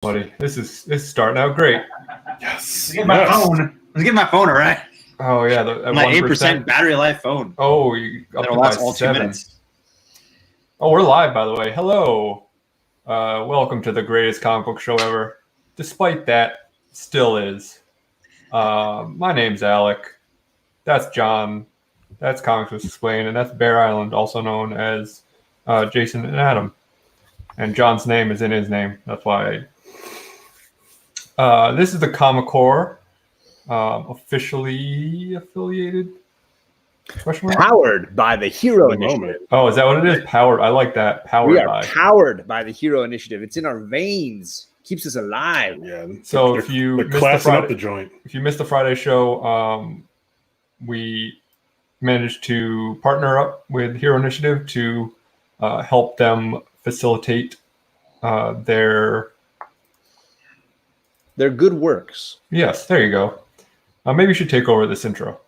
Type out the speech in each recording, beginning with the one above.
Buddy, this is starting out great. Yes. Let's get my phone, all right? Oh yeah, My 8% battery life phone. Oh, you up That'll to last by all 2 7. minutes. Oh, we're live, by the way. Hello. Welcome to the greatest comic book show ever. Despite that, still is. My name's Alec. That's John. That's Comics Was Explained, and that's Bear Island, also known as Jason and Adam. And John's name is in his name. That's why. This is the Comic Core, officially affiliated. Powered by the Hero Initiative. Oh, is that what it is? Powered. I like that. Powered We are by. powered by the Hero Initiative. It's in our veins. Keeps us alive. Yeah. So if you they're missed the classing up Friday, the joint. if you missed the Friday show, we managed to partner up with Hero Initiative to help them facilitate their good works. Yes, there you go. Maybe you should take over this intro.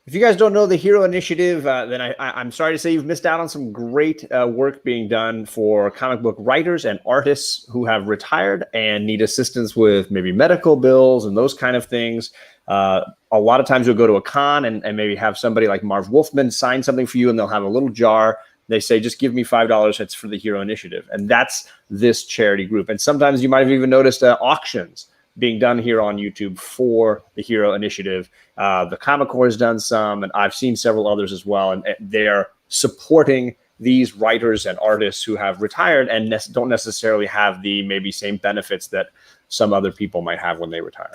If you guys don't know the Hero Initiative, then I'm sorry to say you've missed out on some great work being done for comic book writers and artists who have retired and need assistance with maybe medical bills and those kind of things. A lot of times you'll go to a con and maybe have somebody like Marv Wolfman sign something for you, and they'll have a little jar. They say, just give me $5. It's for the Hero Initiative. And that's this charity group. And sometimes you might have even noticed auctions being done here on YouTube for the Hero Initiative. The Comic Core has done some, and I've seen several others as well. And they're supporting these writers and artists who have retired and don't necessarily have the maybe same benefits that some other people might have when they retire.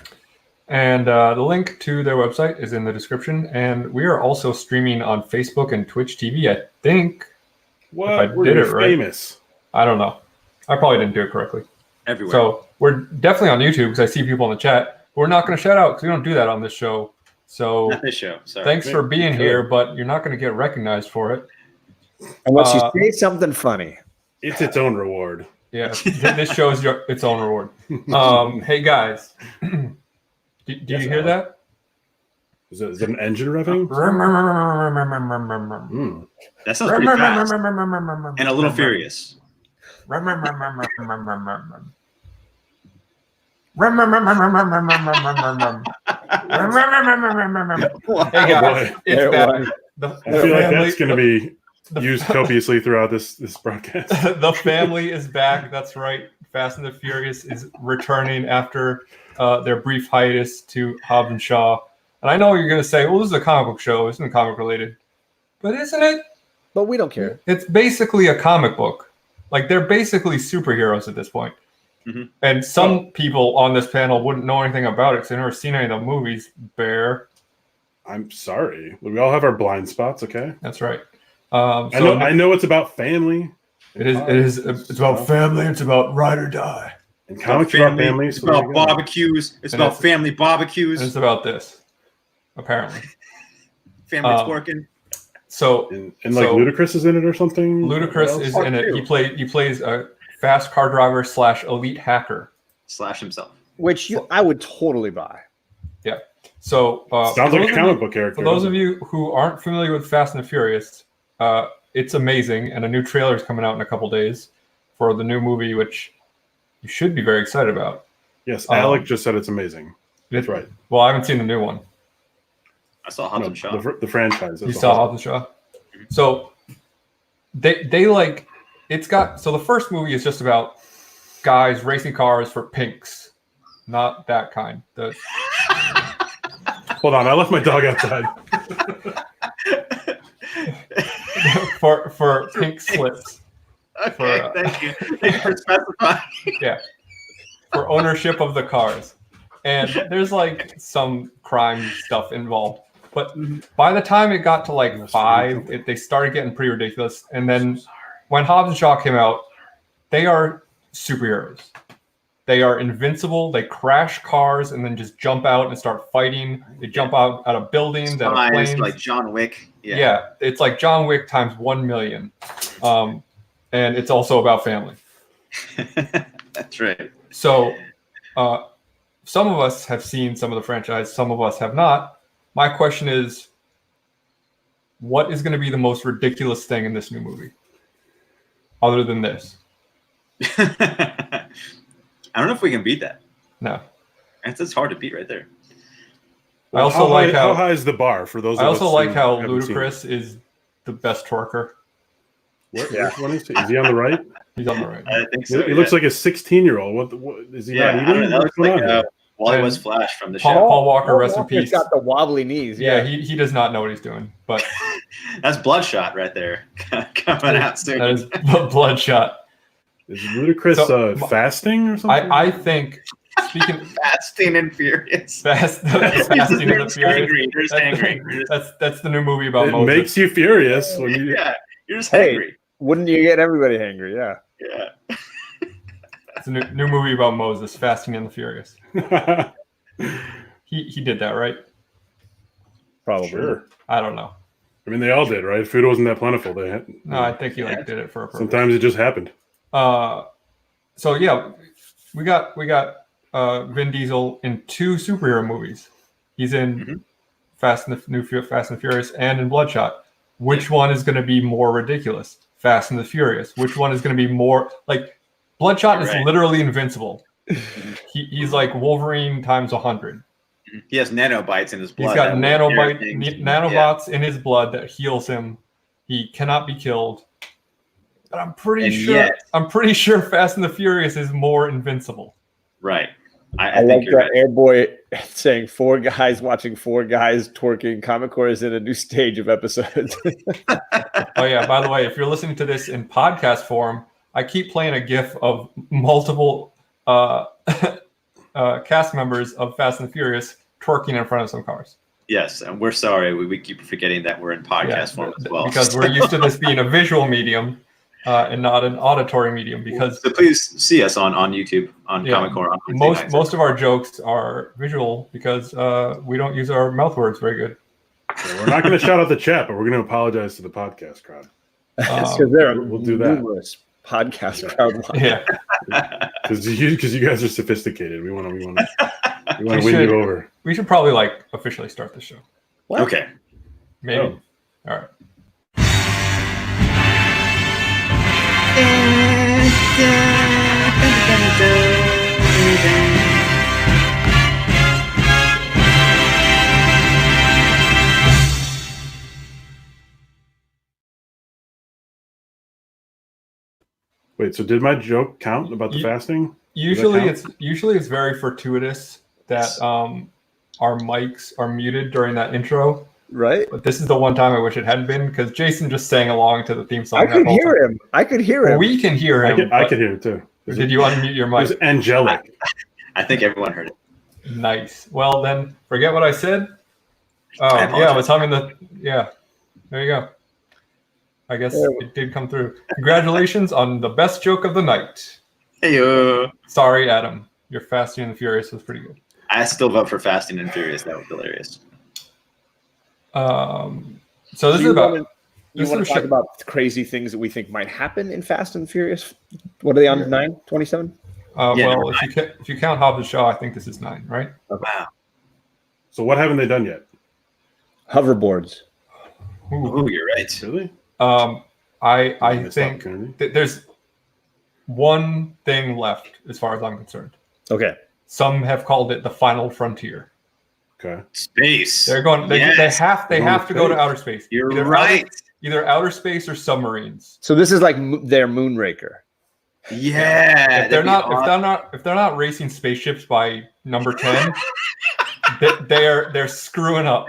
And the link to their website is in the description. And we are also streaming on Facebook and Twitch TV, I think. What? I did it right. Famous. I don't know. I probably didn't do it correctly. Everywhere. So we're definitely on YouTube because I see people in the chat. But we're not going to shout out because we don't do that on this show. So Not this show. Sorry. thanks for being here, but you're not going to get recognized for it. Unless you say something funny. It's its own reward. Yeah, this show is its own reward. Hey guys, do you hear that? Is it an engine revving? That sounds pretty fast. And a little furious. Hey guys, it's back. I feel like that's going to be used copiously throughout this broadcast. The family is back. That's right. Fast and the Furious is returning after their brief hiatus to Hobbs and Shaw. And I know you're going to say, well, this is a comic book show. Isn't it comic related? But isn't it? But we don't care. It's basically a comic book. Like, they're basically superheroes at this point. Mm-hmm. And some people on this panel wouldn't know anything about it because they've never seen any of the movies, Bear. I'm sorry. We all have our blind spots, okay? That's right. I know it's about family. It's about family. It's about ride or die. And comics about families. It's about barbecues. It's about family barbecues. And it's about this, apparently. Family twerking. So and like Ludacris is in it or something. Ludacris is in it. He plays a fast car driver / elite hacker / himself. Which I would totally buy. Yeah. So sounds like a comic book character. For those of you who aren't familiar with Fast and the Furious, it's amazing, and a new trailer is coming out in a couple days for the new movie, which you should be very excited about. Yes, Alec just said it's amazing. That's right. Well, I haven't seen the new one. I saw Hobbs and Shaw. The franchise. You saw Hobbs and Shaw? So they like, it's got, so the first movie is just about guys racing cars for pinks. Not that kind. Hold on, I left my dog outside. for pink slips. Okay, thank you. Thank you for specifying. Yeah. For ownership of the cars. And there's like some crime stuff involved. But by the time it got to like 5, they started getting pretty ridiculous. And then when Hobbs and Shaw came out, they are superheroes. They are invincible. They crash cars and then just jump out and start fighting. They jump out of buildings, out of planes. Like John Wick. Yeah, it's like John Wick times 1 million. And it's also about family. That's right. So some of us have seen some of the franchise. Some of us have not. My question is, what is going to be the most ridiculous thing in this new movie? Other than this. I don't know if we can beat that. No. It's hard to beat right there. I also like how high is the bar for those? I also like how haven't seen Ludacris is the best twerker. Which one is he on the right? He's on the right. I think so. He looks like a 16-year-old. What is he not I eating? don't know, that looks What's going like on here? Wally West Flash from the show. Paul Walker, rest in Walker's peace. got the wobbly knees. Yeah, he does not know what he's doing, but That's Bloodshot right there, coming out soon. that is Bloodshot. Is Ludacris fasting or something? I think speaking Fasting and Furious. fasting You're and the Furious. You're just angry. You're just- That's the new movie about It Moses. makes you furious when you. yeah, you're just Hey. angry. Wouldn't you get everybody angry? Yeah. Yeah. It's a new movie about Moses, Fasting and the Furious. He did that, right? Probably. Sure. I don't know. I mean, they all did, right? Food wasn't that plentiful. They had. No, I think he did it for a purpose. Sometimes it just happened. So yeah, we got Vin Diesel in 2 superhero movies. He's in Fast and the Furious and in Bloodshot. Which one is going to be more ridiculous? Fast and the Furious. Which one is going to be more like Bloodshot is literally invincible. He's like Wolverine times 100. He has nanobites in his blood. He's got things. nanobots in his blood that heals him. He cannot be killed. But I'm pretty sure Fast and the Furious is more invincible. Right. I think like you're that right. Airboy saying 4 guys watching 4 guys twerking. Comic Core is in a new stage of episodes. Oh yeah, by the way, if you're listening to this in podcast form, I keep playing a GIF of multiple cast members of Fast and the Furious twerking in front of some cars. Yes, and we're sorry. We keep forgetting that we're in podcast form as well. Because we're used to this being a visual medium and not an auditory medium. Because so please see us on YouTube, on Comic Core. Most of our jokes are visual because we don't use our mouth words very good. So we're not going to shout out the chat, but we're going to apologize to the podcast crowd. Because there are we'll do that. numerous podcast crowd. Yeah, because you guys are sophisticated. We want to win you over. We should probably officially start the show. What? Okay. Maybe. Oh. All right. Wait, so did my joke count about the fasting? Usually it's very fortuitous that our mics are muted during that intro. Right? But this is the one time I wish it hadn't been because Jason just sang along to the theme song. I could hear him. I could hear him. We can hear him. I could hear it too. Did you unmute your It mic? was angelic. I think everyone heard it. Nice. Well, then forget what I said. Oh, yeah, I was humming yeah. There you go. I guess it did come through. Congratulations on the best joke of the night. Hey, Sorry, Adam. Your Fasting and the Furious was pretty good. I still vote for Fasting and Furious. That was hilarious. So this is about. You want to talk about crazy things that we think might happen in Fast and Furious? What are they on? 9, 27? Well, if you count Hobbs and Shaw, I think this is 9, right? Okay. Wow. So what haven't they done yet? Hoverboards. Ooh, you're right. Really? I think there's one thing left as far as I'm concerned. Okay. Some have called it the final frontier. Okay. Space. They're going. They have to go to outer space. You're right. Either outer space or submarines. So this is like their Moonraker. Yeah. If they're not racing spaceships by number 10, they're screwing up.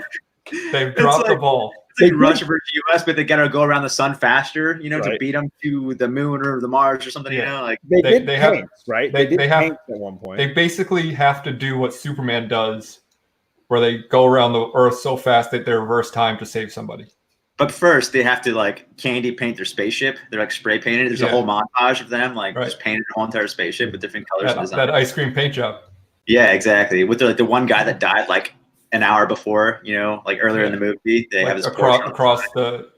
They've dropped the ball. It's like Rush versus US, but they gotta go around the sun faster, Right. to beat them to the moon or the Mars or something, like They did they have- tanks, right? they They did have- tanks at one point. They basically have to do what Superman does, where they go around the Earth so fast that they reverse time to save somebody. But first, they have to candy paint their spaceship. They're spray painted. There's a whole montage of them just painted the whole entire spaceship with different colors and designs. That ice cream paint job. Yeah, exactly. With the one guy that died an hour before, earlier in the movie, they have this across the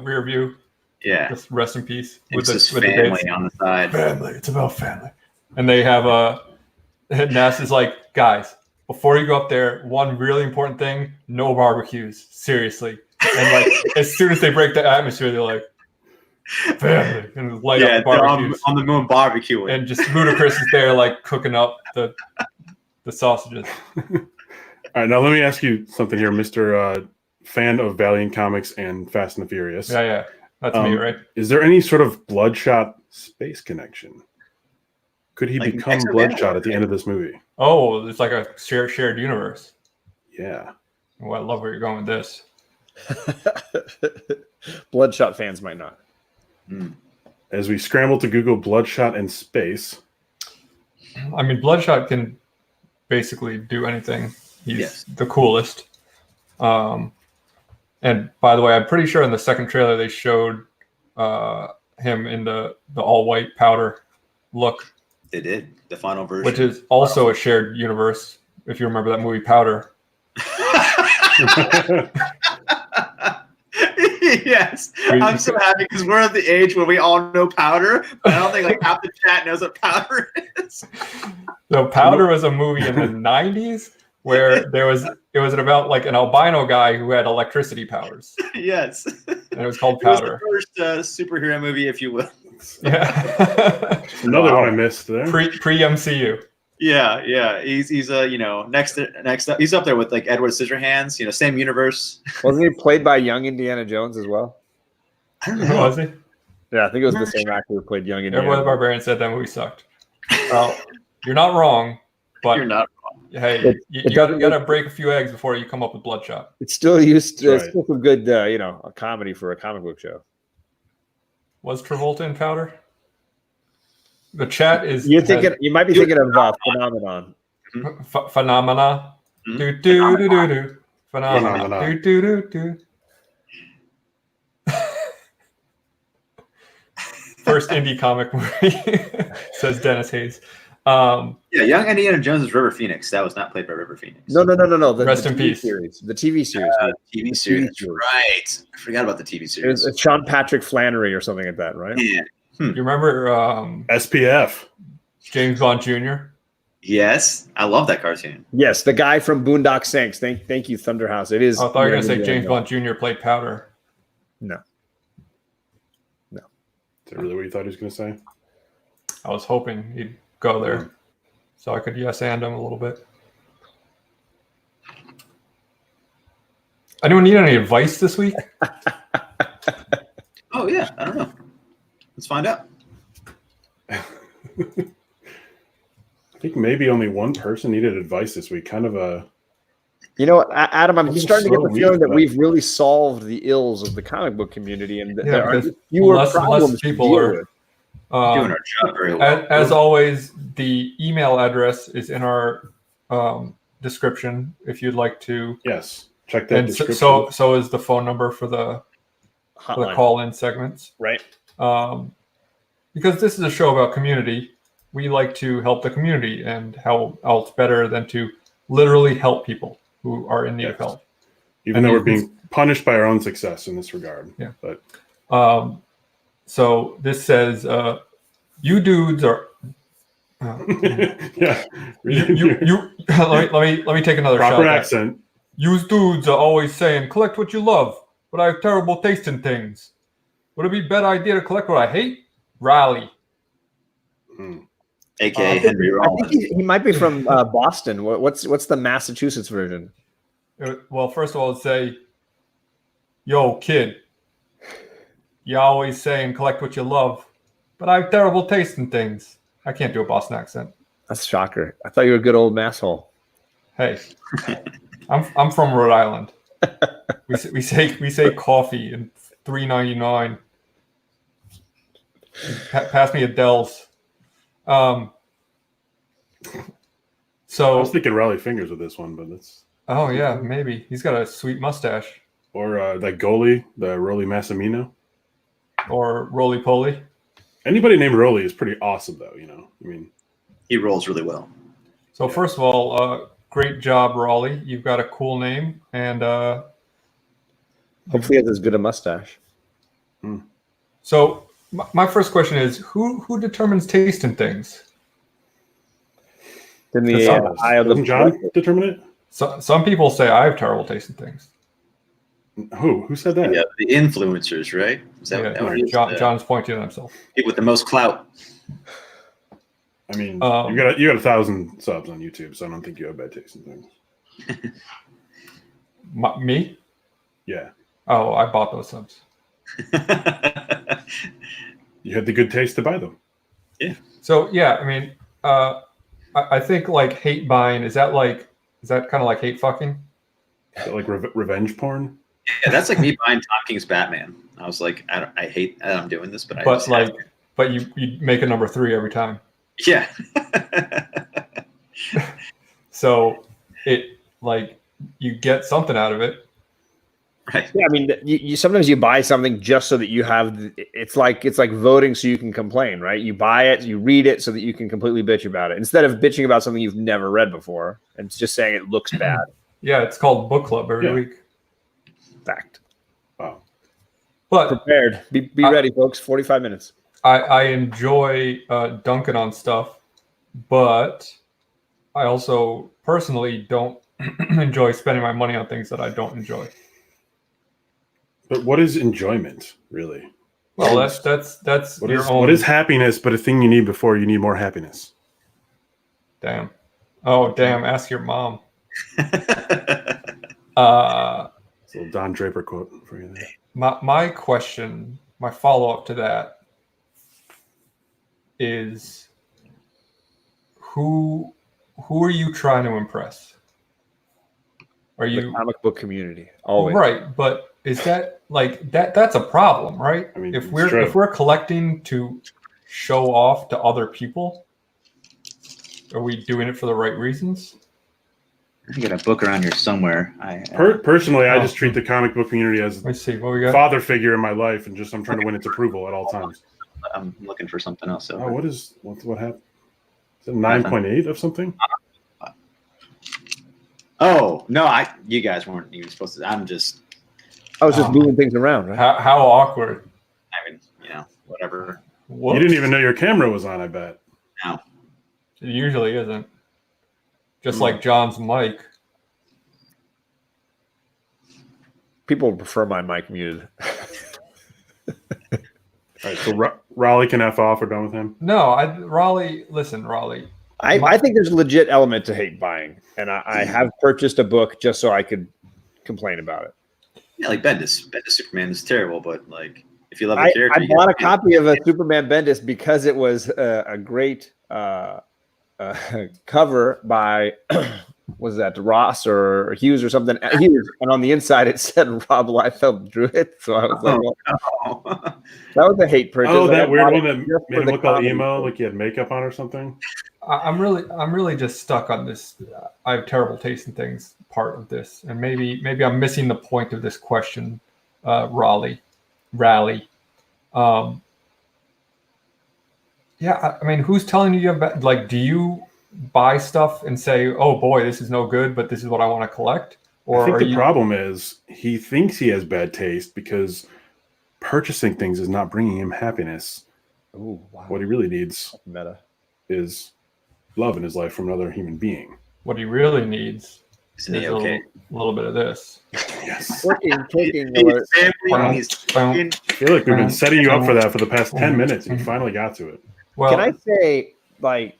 rear view. Yeah, just rest in peace. With this family on the side. Family. It's about family. And they have NASA's like, guys, before you go up there, one really important thing: no barbecues. Seriously. And as soon as they break the atmosphere, they're like, family, and light Yeah, up barbecues. on the moon barbecuing. And just Ludacris is there, like cooking up the sausages. All right, now let me ask you something here, Mr. Fan of Valiant Comics and Fast and the Furious. Yeah, that's me, right? Is there any sort of Bloodshot space connection? Could he Like become X-Men? Bloodshot at the end of this movie? Oh, it's like a shared universe. Yeah. Well, I love where you're going with this. Bloodshot fans might not. As we scramble to Google Bloodshot in space. I mean, Bloodshot can basically do anything. He's the coolest. And by the way, I'm pretty sure in the second trailer they showed him in the all-white powder look. They did the final version, which is also a shared universe. If you remember that movie Powder. Yes, I'm so happy because we're at the age where we all know Powder, but I don't think like half the chat knows what Powder is. So Powder was a movie in the 90s where it was about like an albino guy who had electricity powers. Yes, and it was called Powder. It was the first superhero movie, if you will. Yeah, another one I missed there. Pre MCU. Yeah. He's next up. He's up there with like Edward Scissorhands. Same universe. Wasn't he played by young Indiana Jones as well? I don't Who know. was he? Yeah, I think it was the same actor who played young Indiana. Everyone the Barbarian said that movie sucked. Well, you're not wrong, but You're not wrong. Hey, you gotta break a few eggs before you come up with Bloodshot. It's still used to Right. still some good, a comedy for a comic book show. Was Travolta in Powder? The chat is. You might be thinking of Phenomenon. Phenomena. Mhm. Do do do do do. Phenomena. Phenomena. Do do do do. First indie comic movie, says Dennis Hayes. Yeah, young Indiana Jones is River Phoenix. That was not played by River Phoenix. No. The Rest the in TV peace. Series, the TV series. TV series. series. Right. I forgot about the TV It series. was Sean Patrick Flannery or something like that, right? Yeah. You remember SPF. James Bond Jr.? Yes, I love that cartoon. Yes, the guy from Boondock Saints. Thank you, Thunderhouse. It is. I thought you were going to say young James Indiana Bond Jr. played Powder. No. Is that really what you thought he was going to say? I was hoping he'd go there so I could yes and him a little bit. Anyone need any advice this week? Oh yeah, I don't know. Let's find out. I think maybe only one person needed advice this week. Kind of a. You know what, Adam? I'm It's starting to get so the feeling weak, that but- we've really solved the ills of the comic book community, and Yeah, there are because fewer less problems people to deal are- with. Doing our job very well. As always, the email address is in our description if you'd like to. Yes. Check that And description. so is the phone number for the Hotline, call-in segments. right? Because this is a show about community, we like to help the community, and how else better than to literally help people who are in need of Yes. help. Even though we're being punished by our own success in this regard. Yeah. But So this says, you dudes are. yeah. You let me take another shot. Proper at that. accent. You dudes are always saying, collect what you love, but I have terrible taste in things. Would it be a better idea to collect what I hate? Riley. AKA Henry I Rollins. think he might be from Boston. What's the Massachusetts version? Well, first of all, it'd say, yo, kid, you always saying collect what you love, but I have terrible taste in things. I can't do a Boston accent. That's a shocker. I thought you were a good old masshole. Hey, I'm from Rhode Island. We say coffee in $3.99. Pass me a Dell's. I So was thinking Raleigh Fingers with this one, but that's oh yeah, maybe he's got a sweet mustache. or that goalie, the Rolly Massimino. Or roly poly. Anybody named Rolly is pretty awesome, though. I mean, He rolls really well. So first of all, great job, Raleigh. You've got a cool name, and Hopefully, he has as good a mustache. so my first question is, who determines taste in things? In the Doesn't eye of the doesn't John determine it? So some people say I have terrible taste in things. Who said that? Yeah, the influencers, right? Is that, Yeah, that what it is? John's pointing at himself. People with the most clout. I mean, Um, you got 1,000 subs on YouTube, so I don't think you have bad taste in things. Me? Yeah, Oh, I bought those subs. you had the good taste to buy them. So yeah, I mean, I think like hate buying is that kind of like hate fucking? Is that like revenge porn? Yeah, that's like me buying Tom King's Batman. I was like, I hate that I'm doing this, but I But just have like, but you make a number 3 every time. to. Yeah. So it like you get something out of it. Right. Yeah, I mean, you sometimes you buy something just so that you have. It's like voting so you can complain, right? You buy it, you read it so that you can completely bitch about it instead of bitching about something you've never read before and just saying it looks bad. Yeah, it's called book club every week. Fact. Wow. But Prepared. Be ready, folks. 45 minutes. I enjoy dunking on stuff, but I also personally don't enjoy spending my money on things that I don't enjoy. But what is enjoyment, really? Well, that's What your is, own. what is happiness but a thing you need before you need more happiness? Damn. Oh, damn. Ask your mom. It's a little Don Draper quote for you there. My question, my follow-up to that is who are you trying to impress? Are The you comic book community. Always. right? But is that like that's a problem, right? I mean, if it's we're true. if we're collecting to show off to other people, are we doing it for the right reasons? I got a book around here somewhere. Personally, I Oh. just treat the comic book community as Let me see what we a got. father figure in my life, and just I'm trying to win its approval at all times. I'm looking for something else. Oh, what happened? Is it 9.8 of something? Oh no, you guys weren't even supposed to. I'm just. I was just moving things around, right? How awkward. I mean, whatever. Whoops. You didn't even know your camera was on, I bet. No. It usually isn't. Just like John's mic. People prefer my mic muted. All right, so Raleigh can F off. We're done with him. No, Raleigh. I think there's a legit element to hate buying, and I have purchased a book just so I could complain about it. Yeah, like Bendis Superman is terrible, but like if you love the I character, you bought a get- copy of a Superman Bendis because it was a great cover by was that Ross or Hughes or something. Hughes, and on the inside it said Rob Liefeld drew it. So I was like, well, Oh. that was a hate purchase. Oh, I that weird bought one it that just made for him the look all comedy. emo, like he had makeup on or something. I'm really just stuck on this. I have terrible taste in things. Part of this, and maybe I'm missing the point of this question, Raleigh. Yeah, I mean, who's telling you have like? Do you buy stuff and say, "Oh boy, this is no good, but this is what I want to collect"? Or I think are the you? problem is he thinks he has bad taste because purchasing things is not bringing him happiness. Ooh, wow. What he really needs Meta. is love in his life from another human being. What he really needs Isn't is he a okay? little bit of this. Yes. Twerking He's alert. family, he's fucking- I feel like we've been setting you up for that for the past 10 minutes, and you finally got to it. Well, Can I say, like,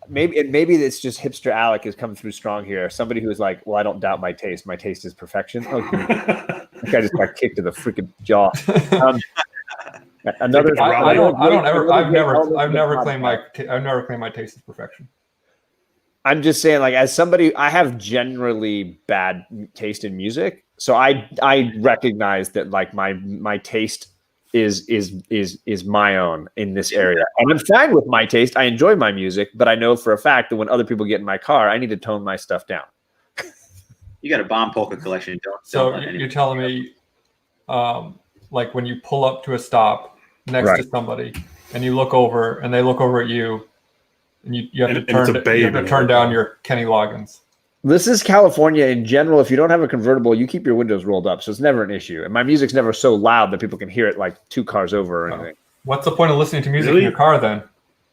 maybe it's just hipster Alec is coming through strong here. Somebody who is like, well, I don't doubt my taste. My taste is perfection. Okay. That guy just got kicked to the freaking jaw. Another. I've never claimed my taste is perfection. I'm just saying, like, as somebody, I have generally bad taste in music, so I recognize that, like, my taste is my own in this area, and I'm fine with my taste. I enjoy my music, but I know for a fact that when other people get in my car, I need to tone my stuff down. You got a bomb polka collection. So you're telling me, like when you pull up to a stop next to somebody, and you look over, and they look over at you, and you have to turn down your Kenny Loggins. This is California in general. If you don't have a convertible, you keep your windows rolled up, so it's never an issue. And my music's never so loud that people can hear it like 2 cars over or anything. What's the point of listening to music Really? in your car then?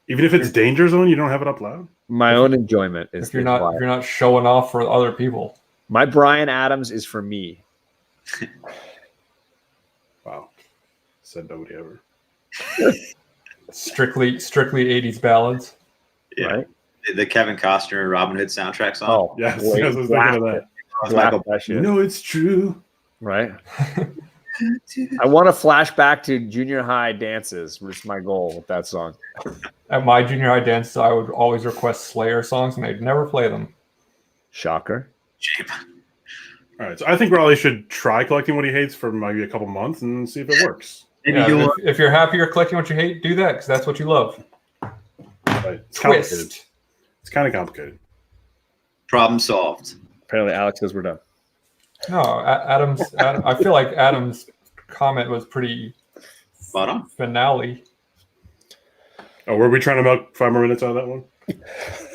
Even if it's danger zone, you don't have it up loud? My own enjoyment is If you're not showing off for other people. My Bryan Adams is for me. Wow. Said nobody ever. Strictly 80s ballads. Yeah. Right? The Kevin Costner Robin Hood soundtrack song. Oh, Yes, boy, yes, I was thinking of that. That's blast Michael. that shit. You know it's true. Right? I want to flash back to junior high dances, which is my goal with that song. At my junior high dances, I would always request Slayer songs, and they'd never play them. Shocker. Shape. All right, so I think Raleigh should try collecting what he hates for maybe a couple months and see if it works. Maybe Yeah, you'll if you're happy you're collecting what you hate, do that because that's what you love. Right. It's complicated. Twist. It's kind of complicated. problem solved. Apparently, Alex says we're done. No, Adam, I feel like Adam's comment was pretty Spot on. finale. Oh, were we trying to milk 5 more minutes out of that one?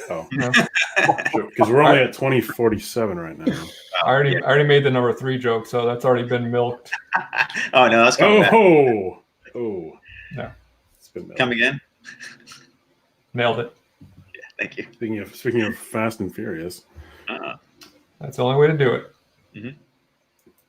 Oh, No. because we're only at 20:47 right now. I already made the number 3 joke, so that's already been milked. Oh no, that's coming back. Oh. No. It's been milked. Come again. Nailed it. Yeah, thank you. Speaking of Fast and Furious. That's the only way to do it.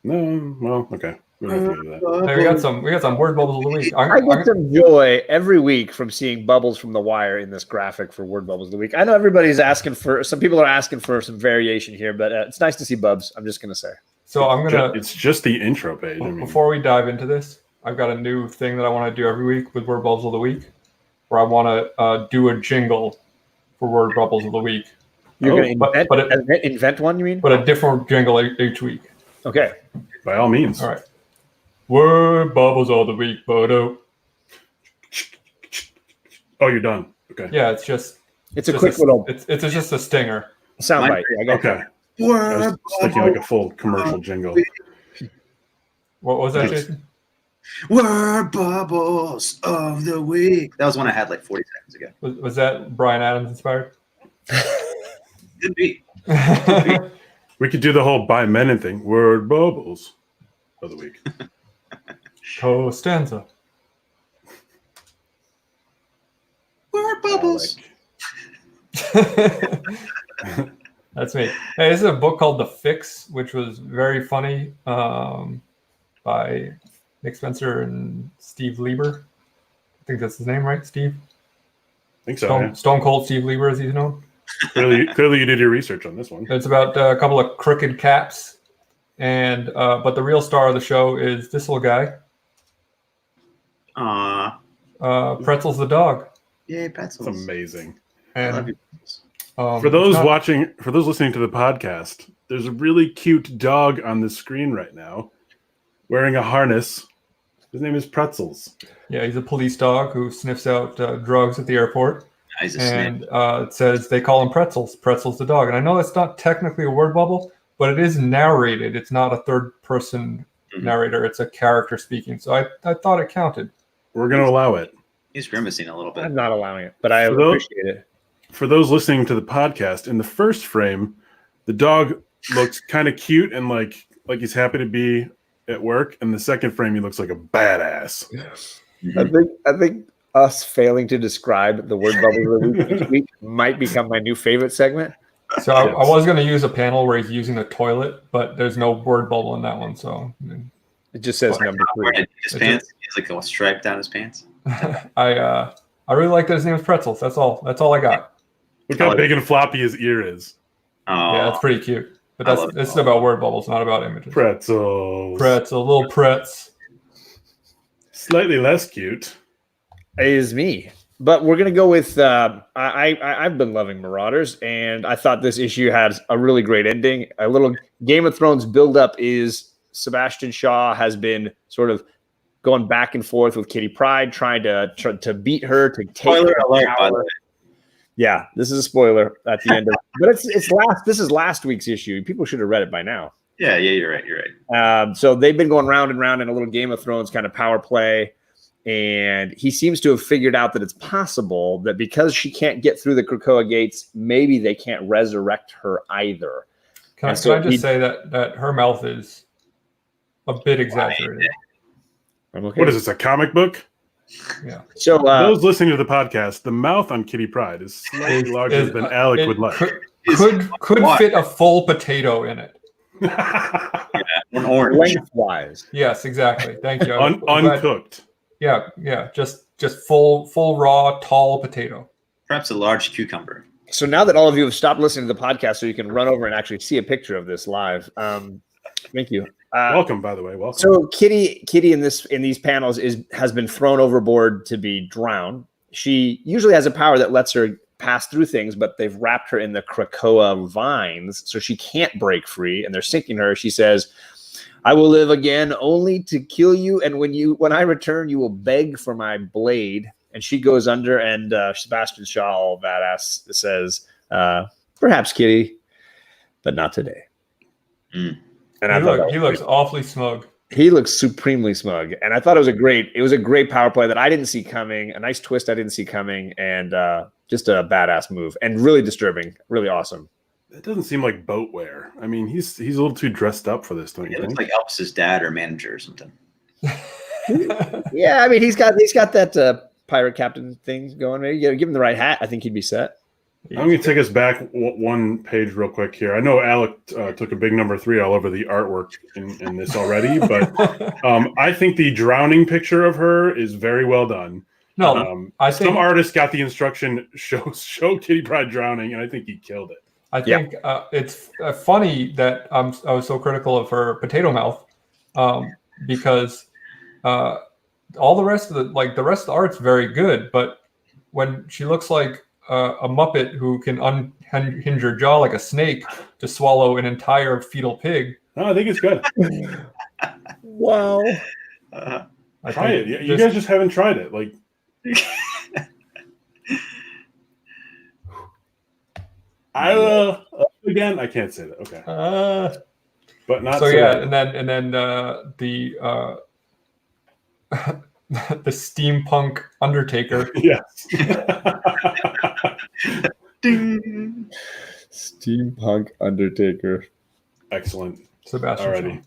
No, well, okay. We don't have to do that. Hey, we got some word bubbles of the week. I get some joy every week from seeing bubbles from The Wire in this graphic for word bubbles of the week. I know everybody's asking for some people are asking for some variation here, but it's nice to see bubs. I'm just gonna say. So I'm gonna. It's just the intro page. I mean, Before we dive into this, I've got a new thing that I want to do every week with word bubbles of the week, where I want to do a jingle for word bubbles of the week, You're gonna but invent one, you mean? but a different jingle each week. Okay. by all means. All right. Word bubbles of the week, Bodo. Oh, you're done. Okay. Yeah, it's just It's a quick little it's just a stinger. soundbite. I got Okay. I was thinking like a full commercial jingle. What was that, Thanks. Jason? Word bubbles of the week. That was one I had like 40 seconds ago. Was that Brian Adams inspired? Could be. We could do the whole by Menon thing. Word bubbles of the week. Costanza. Word bubbles. That's me. Hey, this is a book called The Fix, which was very funny, by Nick Spencer and Steve Lieber. I think that's his name, right? Steve? I think so. Yeah. Stone Cold Steve Lieber, as he's known. Clearly, you did your research on this one. It's about a couple of crooked caps, and but the real star of the show is this little guy, Pretzels the dog. Yay, pretzels. It's amazing. I love And you. For those it's not- watching, for those listening to the podcast, there's a really cute dog on the screen right now, wearing a harness. His name is Pretzels. yeah, he's a police dog who sniffs out drugs at the airport. He's a And snake. it says they call him Pretzels. Pretzels the dog. And I know that's not technically a word bubble, but it is narrated. It's not a third person Mhm. narrator. It's a character speaking. So I thought it counted. We're going to allow it. He's grimacing a little bit. I'm not allowing it, but I For those- appreciate it. For those listening to the podcast, in the first frame, the dog looks kind of cute and like he's happy to be at work. In the second frame, he looks like a badass. I think us failing to describe the word bubble of the week each week might become my new favorite segment. So I was going to use a panel where he's using a toilet, but there's no word bubble in that one. So It just says number Wearing 3. his pants. He has like a stripe down his pants. I really like that his name is Pretzels. That's all. That's all I got. Look how big and floppy his ear is. Oh, Yeah, that's pretty cute. But I that's love it. this is about word bubbles, not about images. Pretzels. Pretzel, little pretz. Slightly less cute. Is me. But we're gonna go with I've been loving Marauders, and I thought this issue had a really great ending. A little Game of Thrones buildup is Sebastian Shaw has been sort of going back and forth with Kitty Pryde, trying to beat her to take Spoiler her alert, by the power. way. Yeah, this is a spoiler at the end of, but it's last. This is last week's issue. People should have read it by now. Yeah, you're right. You're right. So they've been going round and round in a little Game of Thrones kind of power play. And he seems to have figured out that it's possible that because she can't get through the Krakoa gates, maybe they can't resurrect her either. Can I And so just he- say that her mouth is a bit exaggerated? I'm okay. What is this, a comic book? Yeah. So Those listening to the podcast, the mouth on Kitty Pryde is slightly larger than Alec it would like. Could fit a full potato in it. An orange. Lengthwise. Yes, exactly. Thank you. I'm glad- Uncooked. Yeah. Just full raw tall potato. Perhaps a large cucumber. So now that all of you have stopped listening to the podcast, so you can run over and actually see a picture of this live. Thank you. Welcome, by the way. Welcome. So Kitty in these panels has been thrown overboard to be drowned. She usually has a power that lets her pass through things, but they've wrapped her in the Krakoa vines, so she can't break free, and they're sinking her. She says, "I will live again only to kill you, and when I return, you will beg for my blade." And she goes under, and Sebastian Shaw, all badass, says, "Perhaps, Kitty, but not today." Mm. And He looks awfully smug. he looks supremely smug, and I thought it was a great power play that I didn't see coming, a nice twist I didn't see coming, and just a badass move, and really disturbing, really awesome. It doesn't seem like boat wear. I mean, he's a little too dressed up for this, don't you It looks think? like Elvis's dad or manager or something. Yeah, I mean he's got that pirate captain thing going. Maybe give him the right hat, I think he'd be set. I'm going to take us back one page real quick here. I know Alec took a big number 3 all over the artwork in this already, but I think the drowning picture of her is very well done. No, I think some artist got the instruction show Kitty Pryde drowning, and I think he killed it. I think it's funny that I was so critical of her potato mouth, because all the rest of the rest of the art's very good, but when she looks like a Muppet who can unhinge her jaw like a snake to swallow an entire fetal pig. No, I think it's good. Wow. Try it. You guys just haven't tried it. Like, I will again. I can't say that. Okay, but not so. So Yeah, and then the the steampunk Undertaker. yes. Ding. Steampunk Undertaker. Excellent. Sebastian. Alrighty.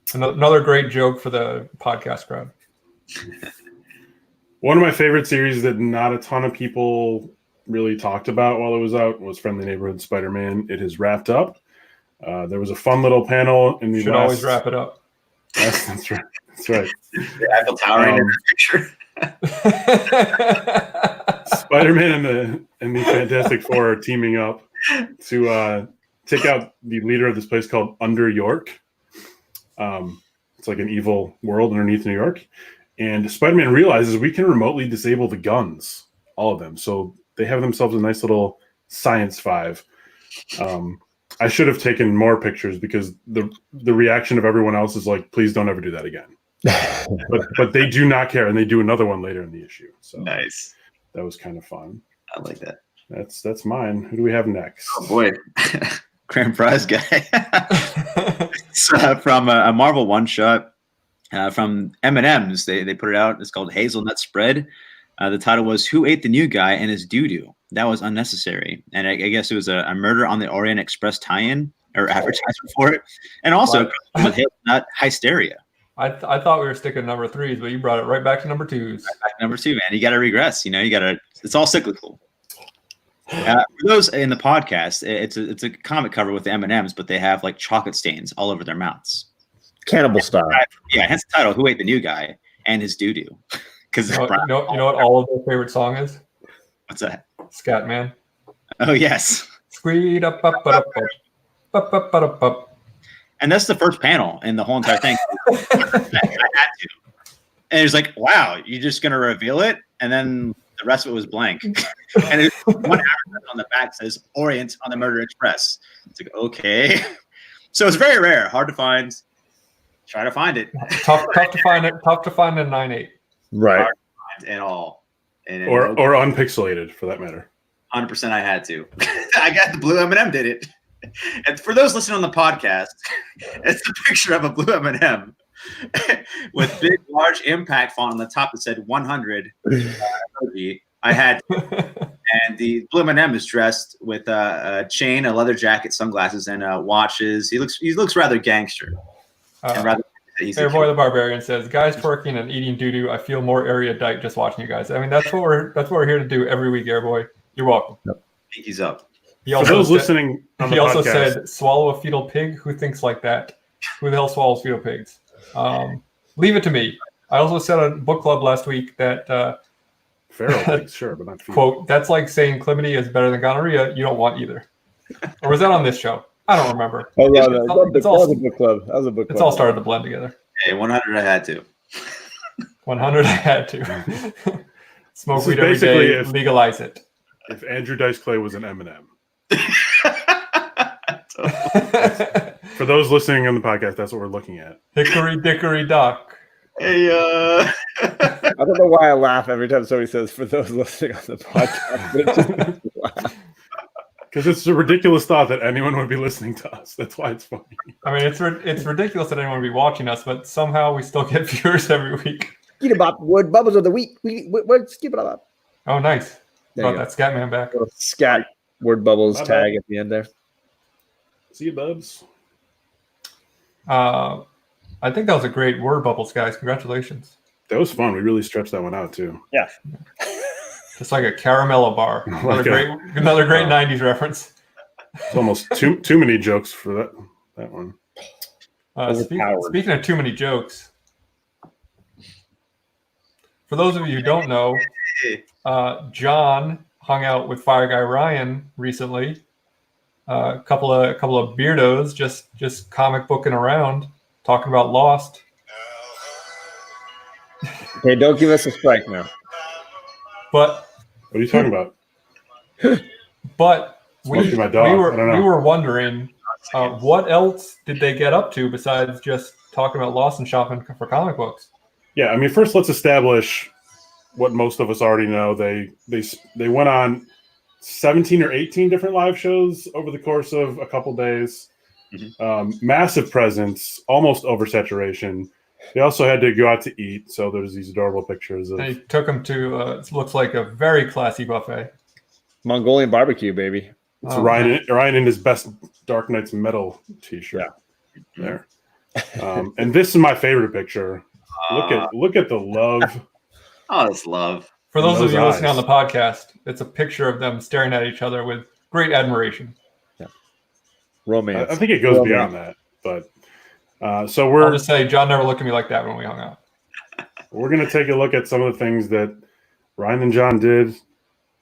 Shaw. Another great joke for the podcast crowd. One of my favorite series that not a ton of people really talked about while it was out was Friendly Neighborhood Spider-Man. It has wrapped up. There was a fun little panel in the Should always wrap it up. Yes, that's right. That's right. The Eiffel Tower in every picture. Spider-Man and the Fantastic Four are teaming up to take out the leader of this place called Under York. It's like an evil world underneath New York. And Spider-Man realizes we can remotely disable the guns, all of them. So they have themselves a nice little Science 5. I should have taken more pictures because the reaction of everyone else is like, please don't ever do that again. but they do not care, and they do another one later in the issue. So Nice. that was kind of fun. I like that. That's mine. Who do we have next? Oh boy, grand prize guy. It's from a Marvel one shot from M&M's. They put it out. It's called Hazelnut Spread. The title was "Who Ate the New Guy and His Doo-Doo?" That was unnecessary, and I guess it was a Murder on the Orient Express tie-in or advertisement for it, and also with Hazelnut Hysteria. I thought we were sticking number 3s, but you brought it right back to number 2s. Right back to number 2, man. You got to regress. It's all cyclical. For those in the podcast, it's a comic cover with the M&Ms, but they have like chocolate stains all over their mouths. Cannibal style. Yeah, hence the title, "Who Ate the New Guy and His Doo-Doo?" Because You know what all of their favorite song is? What's that? Scatman. Oh, yes. Squeed up up up up up up up. And that's the first panel in the whole entire thing. I had to. And it was like, wow, you're just going to reveal it? And then the rest of it was blank. And it's one advertisement on the back says Orient on the Murder Express. It's like, okay. So it's very rare, hard to find. Try to find it. Tough to find it. Tough to find in 9.8. Right. Hard to find at all. And Or unpixelated, for that matter. 100% I had to. I got the blue M&M did it. And for those listening on the podcast, it's a picture of a blue M&M with big, large impact font on the top that said 100. I had to. And the blue M&M is dressed with a chain, a leather jacket, sunglasses, and watches. He looks rather gangster. And rather Airboy the Barbarian says, "Guys twerking and eating doo-doo. I feel more erudite just watching you guys." I mean, that's what we're here to do every week, Airboy. You're welcome. Pinkies up. He For also those said, listening on the he also podcast, said, "Swallow a fetal pig. Who thinks like that? Who the hell swallows fetal pigs? Leave it to me." I also said on book club last week that feral pigs, sure, but not fetal. quote, "That's like saying chlamydia is better than gonorrhea. You don't want either." Or was that on this show? I don't remember. That was It's all- a book club. That was a book club. It's all started to blend together. Hey, 100 I had to. 100, I had to. Smoke This is weed every basically day, if- legalize it. If Andrew Dice Clay was an M&M. For those listening on the podcast, that's what we're looking at. Hickory dickory dock. Hey, I don't know why I laugh every time somebody says "for those listening on the podcast." Because it's a ridiculous thought that anyone would be listening to us. That's why it's funny. I mean, it's ridiculous that anyone would be watching us, but somehow we still get viewers every week. Skid about word bubbles of the week. We're skid about. Oh, nice. There you Brought go. that scat man back. Little scat word bubbles My tag at the end there. See you, bubs. I think that was a great word bubbles, guys. Congratulations. That was fun. We really stretched that one out, too. Yeah. Just like a caramello bar. Like Another great 90s reference. It's almost too many jokes for that one. Overpowered. Speaking of too many jokes, for those of you who don't know, John hung out with Fire Guy Ryan recently. A couple of beardos just comic booking around, talking about Lost. Hey, don't give us a strike now. But What are you talking about? we Must be my dog. I don't know. were wondering what else did they get up to besides just talking about Lost and shopping for comic books? Yeah, I mean, first let's establish what most of us already know. They went on 17 or 18 different live shows over the course of a couple days. Massive presence, almost oversaturation. They also had to go out to eat, so there's these adorable pictures of. They took him to it looks like a very classy buffet. Mongolian barbecue, baby. It's Oh, Ryan in his best Dark Knights Metal T-shirt. There. And this is my favorite picture. Look at the love. Oh, it's love. For those of those you listening eyes. on the podcast, it's a picture of them staring at each other with great admiration. Romance. I think it goes Well beyond that, but so I'll we're just say John never looked at me like that when we hung out. going to take a look at some of the things that Ryan and John did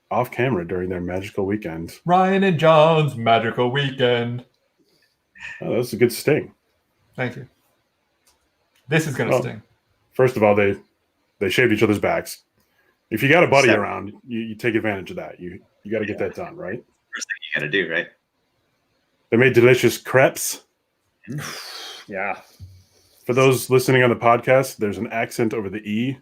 off camera during their magical weekend. Ryan and John's magical weekend. Oh, that was a good sting. Thank you. This is gonna Oh. sting. First of all, they shaved each other's backs. If you got a buddy Seven. around, you take advantage of that. You got to get that done, right? First thing you got to do, right? They made delicious crepes. Yeah. For those listening on the podcast, there's an accent over the E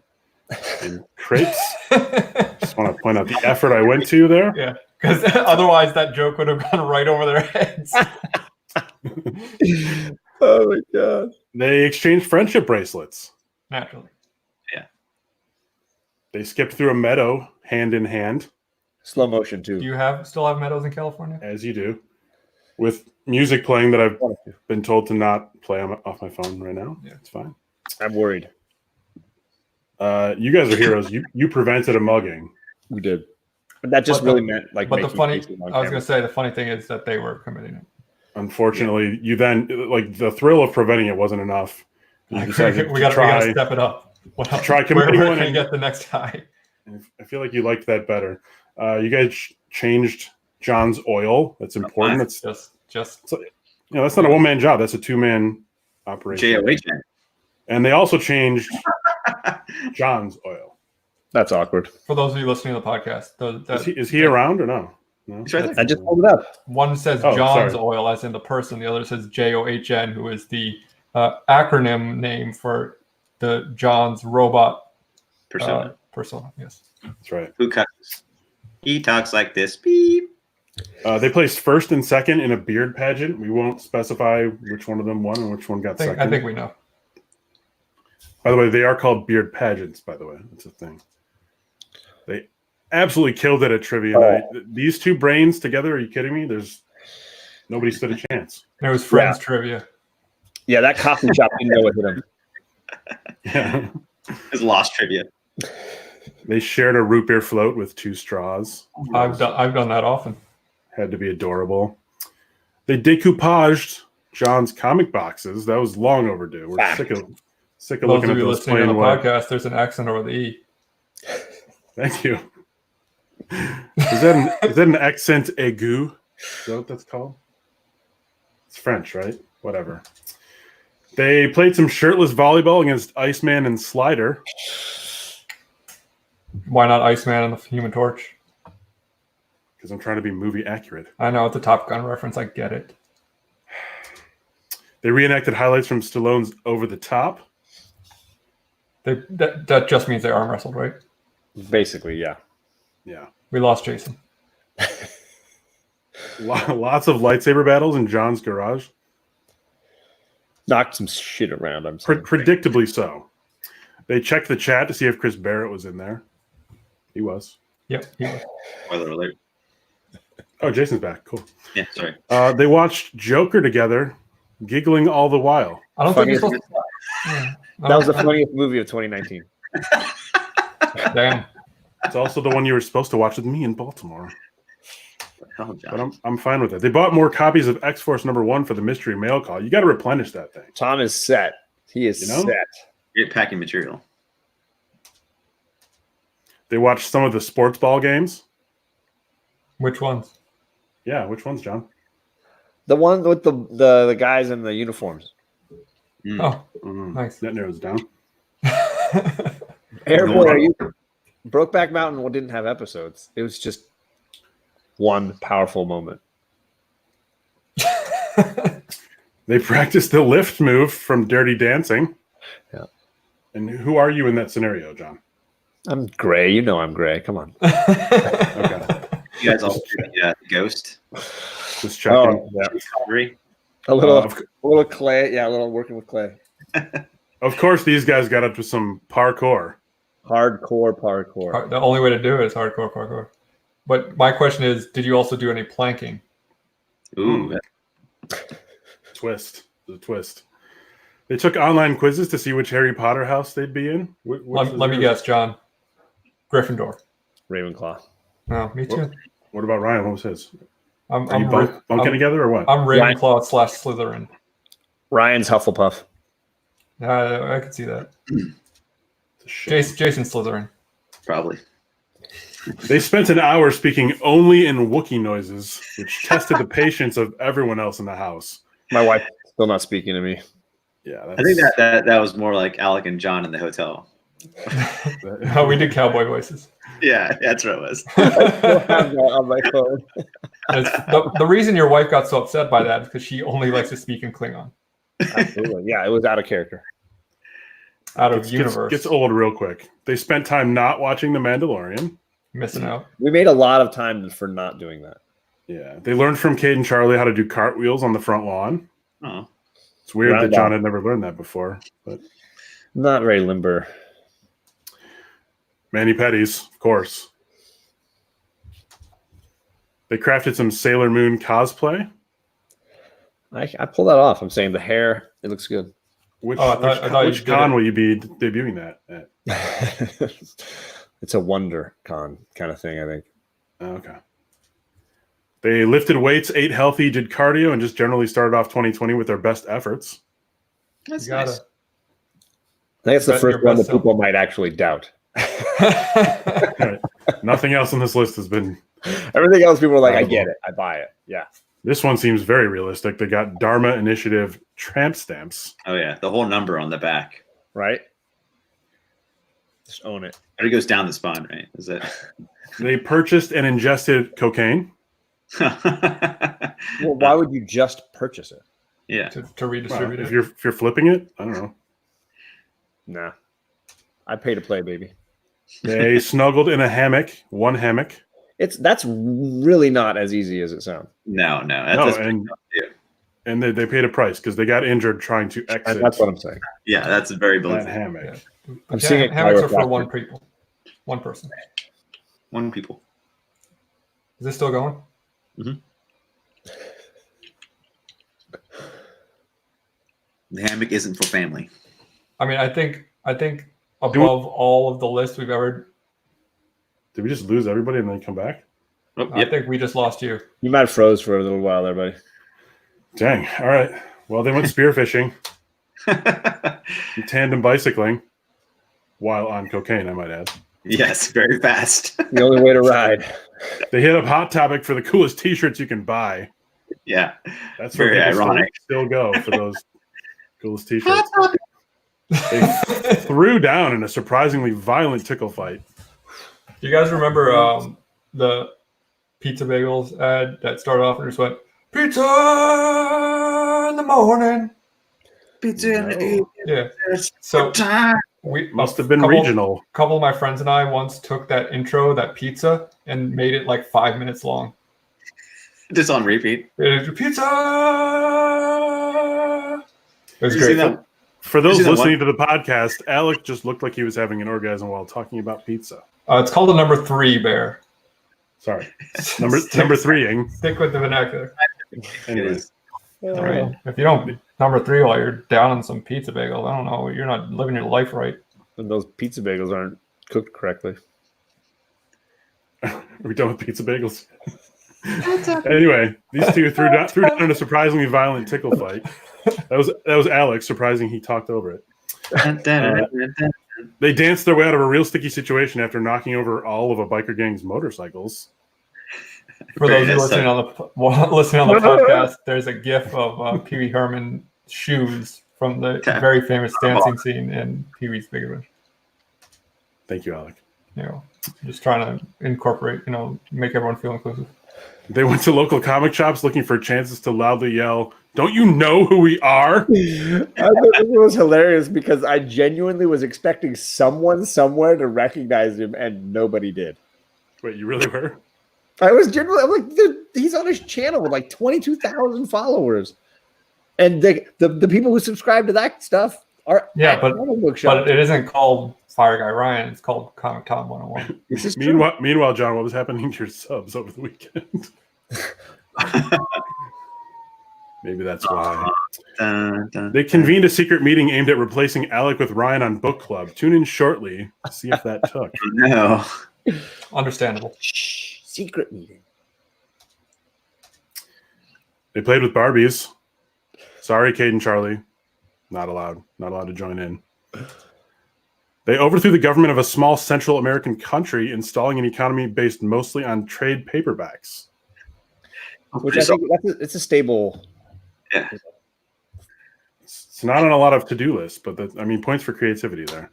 in crepes. Just want to point out the effort I went to there. Yeah, because otherwise that joke would have gone right over their heads. Oh my god. They exchanged friendship bracelets. Naturally. They skipped through a meadow hand in hand, Slow motion too. Do you still have meadows in California? as you do, with music playing that I've been told to not play off my phone right now. Yeah. It's fine. I'm worried. You guys are heroes. You prevented a mugging. We did. But that just But the- really meant like. But the making funny, faces on I was camera. gonna say the funny thing is that they were committing it. Unfortunately, you then like the thrill of preventing it wasn't enough. You decided we to gotta step it up. try where committing one can you and- get the next high? I feel like you liked that better. You guys changed John's oil. That's important. That's Just that's not a one man job. That's a 2-man operation. JOH. And they also changed John's oil. That's awkward. for those of you listening to the podcast, Is he around or no? No. He's right there. I just pulled it up. one says Oh, John's sorry. oil, as in the person. The other says JOHN, who is the acronym name for the John's robot Persona. persona. Yes. That's right. Who cuts? He talks like this. Beep. They placed first and second in a beard pageant. We won't specify which one of them won and which one got second. I think we know. By the way, they are called beard pageants, by the way. That's a thing. They absolutely killed it at trivia night. These two brains together, are you kidding me? Nobody stood a chance. There was Friends trivia. Yeah, that coffee shop didn't know what hit him. Yeah. His lost trivia. They shared a root beer float with 2 straws. I've done that often. Had to be adorable. They decoupaged John's comic boxes. That was long overdue. We're Fact. sick of Those looking of at you those listening on plain the white. podcast, there's an accent over the E. Thank you. Is that an accent aigu? Is that what that's called? It's French, right? Whatever. They played some shirtless volleyball against Iceman and Slider. Why not Iceman and the Human Torch? Because I'm trying to be movie accurate. I know it's a Top Gun reference. I get it. They reenacted highlights from Stallone's Over the Top. That just means they arm wrestled, right? Basically, yeah. Yeah. We lost Jason. Lots of lightsaber battles in John's garage. Knocked some shit around. I'm saying. Predictably so. They checked the chat to see if Chris Barrett was in there. He was. Yep. Spoiler alert. Oh, Jason's back. Cool. Yeah, sorry. They watched Joker together, giggling all the while. I don't think you're Funniest- supposed to. Yeah. That was the funniest movie of 2019. Damn. It's also the one you were supposed to watch with me in Baltimore. Hell, John. But I'm fine with it. They bought more copies of X-Force #1 for the mystery mail call. You got to replenish that thing. Tom is set. He is You know? set. Great packing material. They watched some of the sports ball games. Which ones? Yeah, which ones, John? The one with the guys in the uniforms. Mm. Oh, Mm, nice. That narrows it down. Airport, are you? Brokeback Mountain didn't have episodes. It was just one powerful moment. They practiced the lift move from Dirty Dancing. Yeah. And who are you in that scenario, John? I'm gray. You know I'm gray. Come on. Okay. You guys all see the Ghost? Just checking. Oh, yeah. Discovery? A little, Of a little clay. Yeah, a little working with clay. Of course, these guys got up to some parkour. Parkour. The only way to do it is hardcore parkour. But my question is, did you also do any planking? Ooh, Twist. The twist. They took online quizzes to see which Harry Potter house they'd be in. Let me guess, John. Gryffindor. Ravenclaw. No, me too. What about Ryan? What was his? I'm Are you bunking together or what? I'm Ravenclaw / Slytherin. Ryan's Hufflepuff. I could see that. It's a shame. Jason Slytherin. probably. They spent an hour speaking only in Wookiee noises, which tested the patience of everyone else in the house. My wife still not speaking to me. Yeah, I think that was more like Alec and John in the hotel. No, we did cowboy voices. Yeah, that's what it was. I still have that on my phone. The reason your wife got so upset by that is because she only likes to speak in Klingon. Absolutely. Yeah, it was out of character. Out of universe. Gets old real quick. They spent time not watching The Mandalorian. Missing out. We made a lot of time for not doing that. Yeah, they learned from Cade and Charlie how to do cartwheels on the front lawn. Oh, It's weird Round that John up. had never learned that before. But Not very limber. Manny Petties, of course. They crafted some Sailor Moon cosplay. I pulled that off. I'm saying the hair, it looks good. Which I thought you which did con it. will you be debuting that at? It's a wonder con kind of thing, I think. Okay. They lifted weights, ate healthy, did cardio, and just generally started off 2020 with their best efforts. that's You gotta. nice. I think it's the Bet first your one that best self. people might actually doubt. Right. Nothing else on this list has been. Everything else, people are like, I Incredible. get it. I buy it. Yeah. This one seems very realistic. They got Dharma Initiative tramp stamps. Oh yeah, the whole number on the back. Right? Just own it. But it goes down the spine, right? Is it? They purchased and ingested cocaine. Well, why would you just purchase it? Yeah. to Well, redistribute if it. you're flipping it, I don't know. Nah. I pay to play, baby. They snuggled in a hammock, one hammock. That's really not as easy as it sounds. No. No, That's and they paid a price because they got injured trying to exit That's what I'm saying. yeah, that's very that believable. hammock. Yeah. I'm seeing it Hammocks are for chiropractic. one person. One people. Is this still going? The hammock isn't for family. I mean, I think above all of the lists we've ever. Did we just lose everybody and then come back? Oh, I think we just lost you. You might have froze for a little while there, buddy. Dang. All right. Well, they went spearfishing, tandem bicycling, while on cocaine, I might add. Yes, very fast. The only way to ride. They hit up Hot Topic for the coolest T-shirts you can buy. Yeah, That's where very people ironic. still go for those coolest T-shirts. They threw down in a surprisingly violent tickle fight. Do you guys remember the pizza bagels ad that started off and just went, "Pizza in the morning"? Pizza. Yeah. So we Must have been couple- regional. couple of my friends and I once took that intro, that pizza, and made it like 5 minutes long. Just on repeat. Pizza. It was You see great. that? For those You see that listening to the podcast, Alec just looked like he was having an orgasm while talking about pizza. It's called a number 3 bear. Sorry. Number 3ing. Stick with the vernacular. It Anyway. is. I mean, if you don't number 3 while you're down on some pizza bagels, I don't know. You're not living your life right. And those pizza bagels aren't cooked correctly. Are we done with pizza bagels? Anyway, these two threw down in a surprisingly violent tickle fight. That was Alex. Surprising he talked over it. They danced their way out of a real sticky situation after knocking over all of a biker gang's motorcycles. For those who Very listening on the podcast, there's a GIF of Pee Wee Herman shoes from the very famous dancing scene in Pee Wee's Big Adventure. Thank you, Alec. You know, just trying to incorporate, make everyone feel inclusive. They went to local comic shops looking for chances to loudly yell, "Don't you know who we are?" I thought it was hilarious because I genuinely was expecting someone somewhere to recognize him, and nobody did. Wait, you really were? I was genuinely, I'm like, dude, he's on his channel with like 22,000 followers, and the people who subscribe to that stuff are at comic book shops. But it isn't called Fire Guy Ryan. It's called Comic Tom 101. This is true. Meanwhile, John, what was happening to your subs over the weekend? Maybe that's why. They convened a secret meeting aimed at replacing Alec with Ryan on Book Club. Tune in shortly to see if that took. No. Understandable. Shh, secret meeting. They played with Barbies. Sorry, Cade and Charlie. Not allowed. Not allowed to join in. They overthrew the government of a small Central American country, installing an economy based mostly on trade paperbacks. Which I think it's a stable. Yeah. It's not on a lot of to-do lists, but points for creativity there.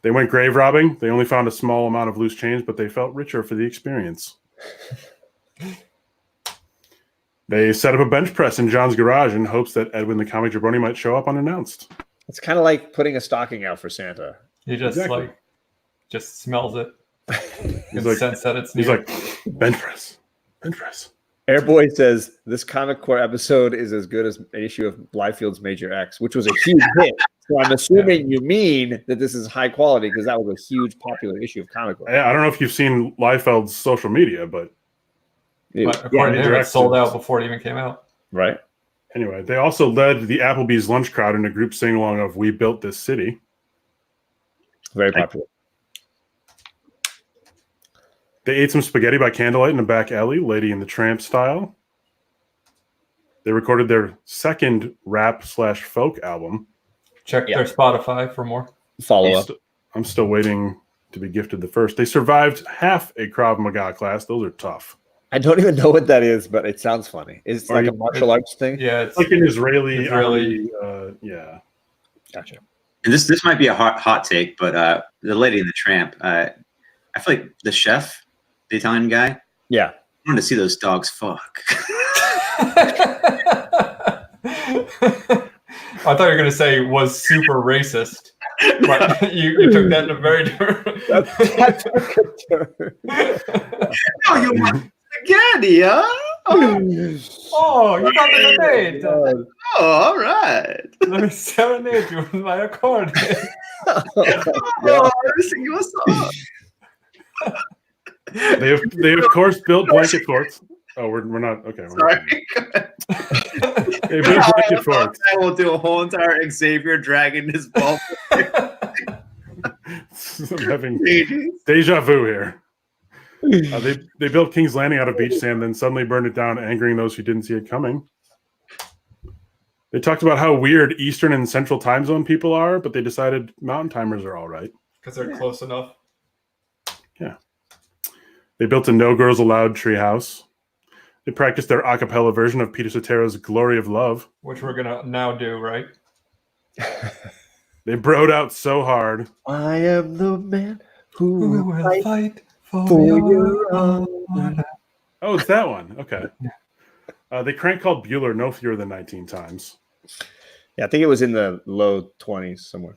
They went grave robbing. They only found a small amount of loose change, but they felt richer for the experience. They set up a bench press in John's garage in hopes that Edwin the Comic Jabroni might show up unannounced. It's kind of like putting a stocking out for Santa. He just Exactly. just smells it. He's And like, sense that it's he's near. like, bench press, bench press. Airboy says this Comic Core episode is as good as an issue of Liefeld's Major X, which was a huge hit. So I'm assuming you mean that this is high quality because that was a huge popular issue of Comic Core. I don't know if you've seen Liefeld's social media, but But according to him, it sold out before it even came out. Right. anyway, they also led the Applebee's lunch crowd in a group sing-along of "We Built This City." Very popular. They ate some spaghetti by candlelight in a back alley, Lady and the Tramp style. They recorded their second rap/folk album. Check their Spotify for more. Follow up. I'm still waiting to be gifted the first. They survived half a Krav Maga class. Those are tough. I don't even know what that is, but it sounds funny. It's like a martial arts thing. Yeah, it's Like an Israeli. Gotcha. And this might be a hot take, but the Lady and the Tramp, I feel like the chef, the Italian guy, Yeah. I wanted to see those dogs fuck. I thought you were going to say was super racist, but you took that in a very different. That's a good term. Oh, you want spaghetti, huh? Oh, Oh, you got the debate. all right. Let me serenade you with my accordion. Oh, let me sing you a song. They of course built blanket forts. Oh, we're not okay. Sorry. They built blanket forts. I will do a whole entire Xavier dragging his ball. I'm having deja vu here. They built King's Landing out of beach sand, then suddenly burned it down, angering those who didn't see it coming. They talked about how weird Eastern and Central time zone people are, but they decided Mountain Timers are all right. Because they're close enough. Yeah. They built a No Girls Allowed treehouse. They practiced their a cappella version of Peter Sotero's Glory of Love. Which we're going to now do, right? They broed out so hard. I am the man who Who will fight fight for for your your honor. Oh, it's that one. Okay. They crank called Bueller no fewer than 19 times. Yeah, I think it was in the low 20s somewhere.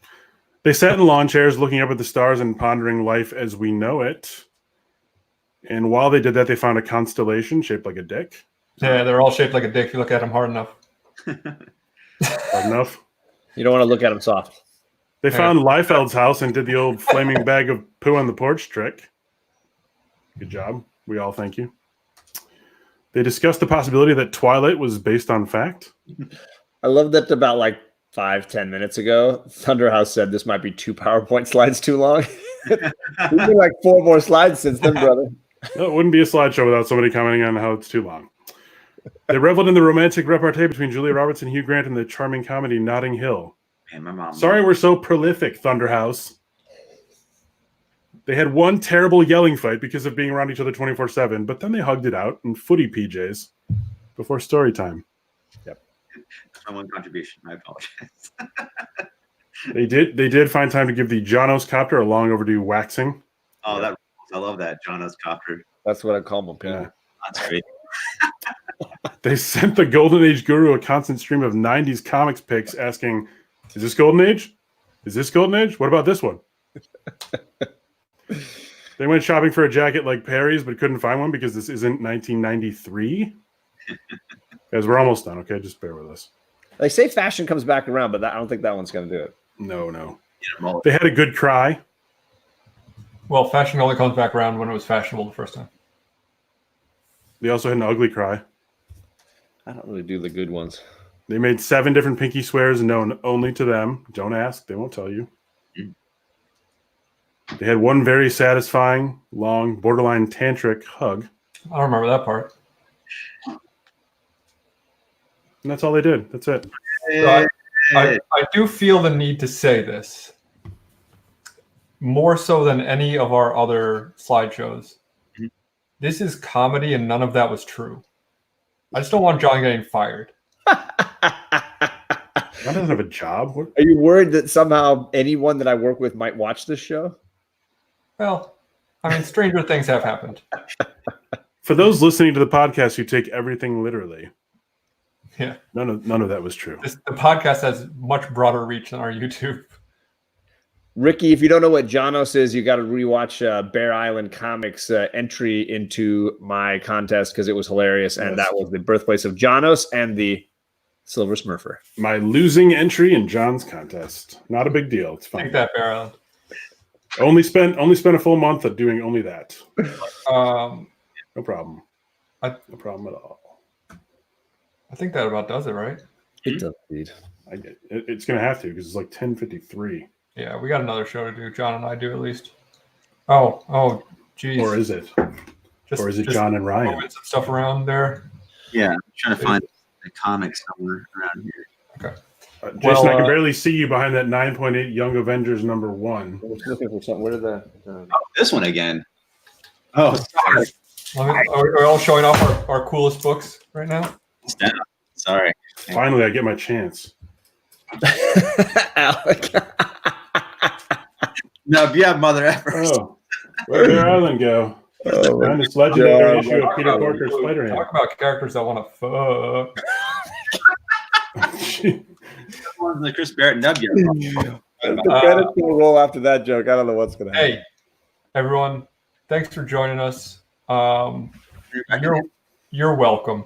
They sat in lawn chairs looking up at the stars and pondering life as we know it. And while they did that, they found a constellation shaped like a dick. Yeah, they're all shaped like a dick if you look at them hard enough. Hard enough. You don't want to look at them soft. They found Liefeld's house and did the old flaming bag of poo on the porch trick. Good job. We all thank you. They discussed the possibility that Twilight was based on fact. I love that about like 5-10 minutes ago, Thunderhouse said this might be 2 PowerPoint slides too long. We've been like 4 more slides since then, brother. No, it wouldn't be a slideshow without somebody commenting on how it's too long. They reveled in the romantic repartee between Julia Roberts and Hugh Grant in the charming comedy Notting Hill. Man, my mom. Sorry we're so prolific, Thunderhouse. They had one terrible yelling fight because of being around each other 24/7, but then they hugged it out in footy PJs before story time. That's my one contribution. I apologize. They did find time to give the Janos copter a long overdue waxing. Oh, that I love that Jono's copter. That's what I call them. Yeah. That's great. They sent the Golden Age guru a constant stream of 90s comics pics asking, is this Golden Age? Is this Golden Age? What about this one? They went shopping for a jacket like Perry's, but couldn't find one because this isn't 1993. Guys, we're almost done, okay? Just bear with us. They say fashion comes back around, but I don't think that one's going to do it. No. Yeah, They had a good cry. Well, fashion only comes back around when it was fashionable the first time. They also had an ugly cry. I don't really do the good ones. They made 7 different pinky swears known only to them. Don't ask. They won't tell you. They had one very satisfying, long, borderline tantric hug. I don't remember that part. And that's all they did. That's it. So I do feel the need to say this. More so than any of our other slideshows. Mhm. This is comedy and none of that was true. I just don't want John getting fired. John doesn't have a job. What? Are you worried that somehow anyone that I work with might watch this show? Well, I mean, stranger things have happened. For those listening to the podcast who take everything literally, Yeah. none of that was true. The podcast has much broader reach than our YouTube. Ricky, if you don't know what Janos is, you got to rewatch Bear Island Comics entry into my contest because it was hilarious. And Yes. that was the birthplace of Janos and the Silver Smurfer. My losing entry in John's contest. Not a big deal. It's Take fine. that, Bear Island. Only spent a full month of doing only that. No problem. I- No problem at all. I think that about does it, right? It does indeed. It's going to have to because it's like 10:53. Yeah, we got another show to do. John and I do at least. Oh, geez. Or is it? Just, Or is it just John and Ryan? moving some stuff around there. Yeah, I'm trying to find the comics somewhere around here. Jason, Well, I can barely see you behind that 9.8 Young Avengers #1. I was looking for something. Where did the Oh, this one again. Oh, sorry. Are we all showing off our coolest books right now? Sorry. Finally, I get my chance. Alec? No, if you have Mother Ever. Oh, where'd Bear Island go? Oh, Find this legendary Yeah. issue of Peter Porker's Talk Spider-Man. about characters that want to fuck. The Chris Barrett and W. the credits will roll after that joke. I don't know what's going to happen. Hey, everyone, thanks for joining us. You're welcome.